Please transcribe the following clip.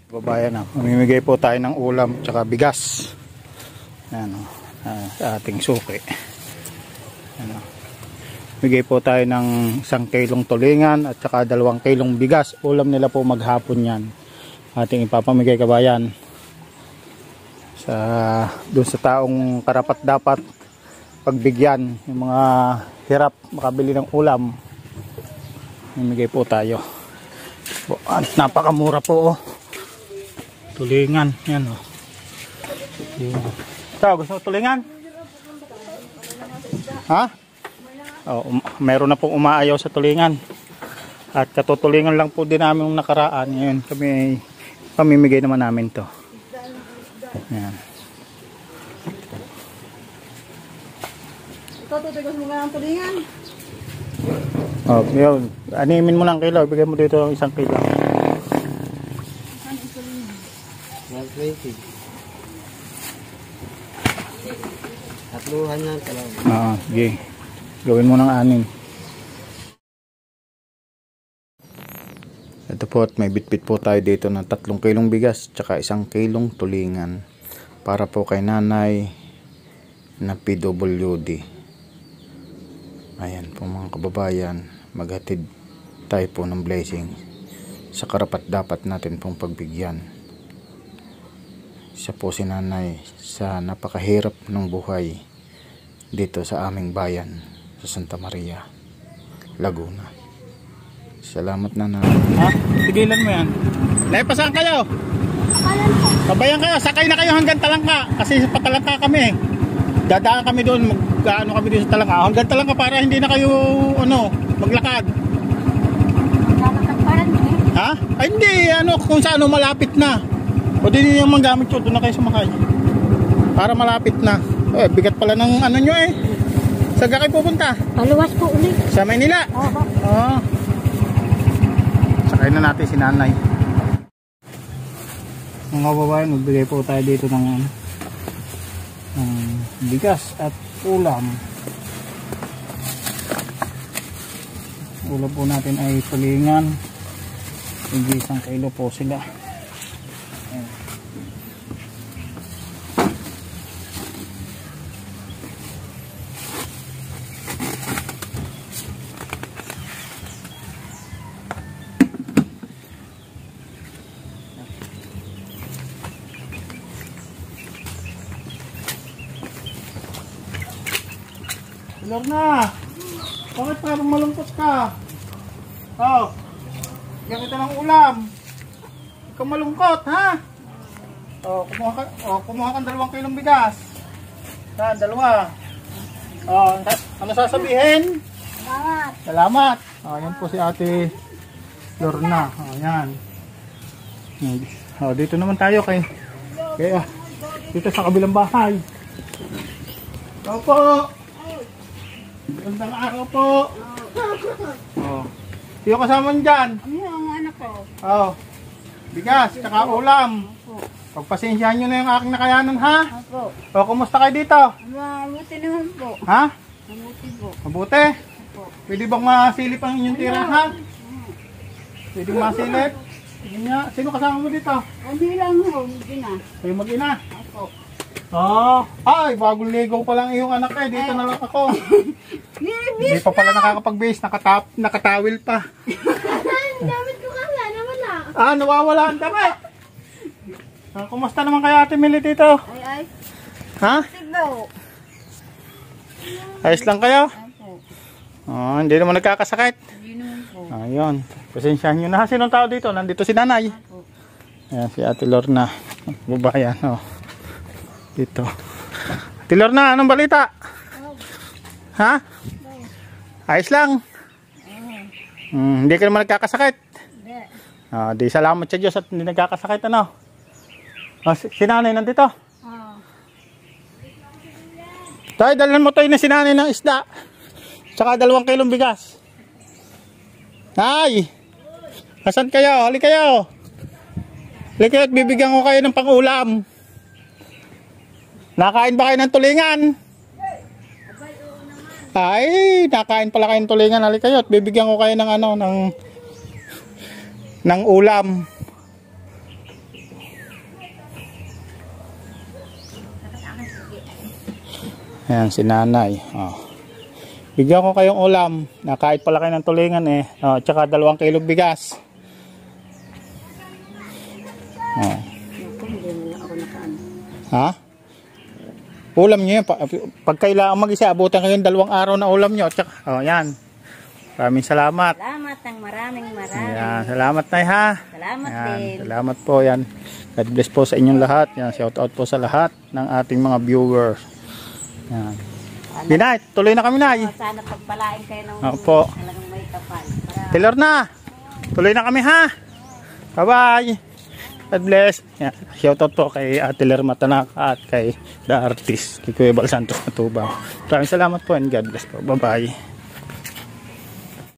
Babayan, mamimigay po tayo ng ulam tsaka bigas. Ano, sa ating suki. Ano, bigay po tayo ng 1 kilong tulingan at saka 2 kilong bigas. Ulam nila po maghapon yan. Ating ipapamigay kabayan. Doon sa taong karapat dapat pagbigyan. Yung mga hirap makabili ng ulam. Mamimigay po tayo. At napakamura po, oh. Tulingan, yan, oh. Ikaw, gusto mo tulingan? Ha? Oh, meron na pong umaayaw sa tulingan. At katutulingan lang po din namin yung nakaraan. Ngayon kami pamimigay naman namin to. Yan. Ito, tutigos mo nga ang tulingan. Oh, yun. Animin mo ng kilo. Bigay mo dito ng 1 kilo. 120. Tatluhan lang talaga. Oo, sige. Gawin mo ng 6. Ito po, at may bitbit po tayo dito ng 3 kilong bigas tsaka 1 kilong tulingan para po kay nanay na PWD. Ayan po mga kababayan, maghatid tayo po ng blessing sa karapat dapat natin pong pagbigyan. Isa po si nanay sa napakahirap ng buhay dito sa aming bayan sa Santa Maria, Laguna. Salamat na. Ha? Tigilan mo yan. Naipasan kayo? Akalan po. Pabayan kayo, sakay na kayo hanggang Talangka kasi sa Patalangka kami. Dadaan kami doon, mag-ano kami doon sa Talangka. Hanggang Talangka para hindi na kayo maglakad. Nakakataparan mo eh. Ha? Ay hindi, kung saan malapit na. O din yung manggamit yun, doon na kayo sumakay. Para malapit na. Bigat pala ng nyo eh. Saan kayo pupunta? Paluwas po ulit. Sa Maynila? Oo. Oo. Sakay na natin si nanay. Mga babayan, magbigay po tayo dito ng bigas at ulam. Ulam po natin ay tulingan. Hindi 1 kilo po sila. Lorna, bakit parang malungkot ka? Oh, bigyan kita ng ulam. Huwag kang malungkot, ha? Kumuha ka 2 kilong bigas. Yan, 2. Ano sasabihin? Salamat. Salamat. Yan po si Ate Lorna. Yan. Dito naman tayo kaya dito sa kabilang bahay. Opo. Magandang araw po. Sino kasama niyo dyan? Ano yung anak ko? Bigas, tsaka ulam. Pagpasensyahan nyo na yung aking nakayanan, ha? Opo. Kumusta kayo dito? Mabuti naman po. Ha? Mabuti po. Mabuti? Opo. Pwede bang masilip ang inyong tirahan? Pwede masilip? Sino kasama mo dito? Hindi lang ho, hindi na. Kayo mag-ina? Opo. Ay, bagong ligaw pa lang iyong anak eh. Dito na lang ako. Hindi pa pala nakakapag-base. Nakatawil pa. Damit ko kaya naman na. Nawawala ang damit. Kumusta naman kaya Ate Millie dito? Ay. Ha? Siglo. Ayos lang kayo? Opo. Hindi naman nagkakasakit. Hindi naman po. Ayun. Pasensyahan nyo na. Sinong tao dito? Nandito si nanay. Opo. Ayan, si Ate Lorna. Babayan. Dito. Ate Lorna, anong balita? Ha? Ayos lang. Hindi ka naman nagkakasakit. Hindi. Di salamat sa Diyos at hindi nagkakasakit. Si nanay nandito. Tayo, dalhan mo tayo na si nanay ng isda. Tsaka 2 kilong bigas. Nay! Asan kayo? Hali kayo. Hali kayo at bibigyan ko kayo ng pang-ulam. Nakain ba kayo ng tulingan? Ay, nakain pala kayo ng tulingan. Hali kayo at bibigyan ko kayo ng ng ulam. Ayan, si nanay. Oh. Bigyan ko kayong ulam. Nakait pala kayo ng tulingan eh. Oh, tsaka 2 kilog bigas. Oh. Hindi mo ako nakaano. Ha? Ulam nyo yan. Pag kailangan mag-isa, abutan kayo 2 araw na ulam nyo. Tsaka, oh, yan. Maraming salamat. Salamat ng maraming. Ayan, salamat na ha. Salamat Ayan, din. salamat po yan. God bless po sa inyong lahat. Yan, shout out po sa lahat ng ating mga viewers. Yan. Binay, tuloy na kami na. Sana pagpalain kayo ng Opo. talagang may kapal. Taylor na. Tuloy na kami ha. Bye-bye. God bless. Yan. Shout out po kay Ate Lerma Tanaka at kay The Artist, kay Kuya Bal Santos Matubang. Maraming salamat po and God bless po. Bye-bye.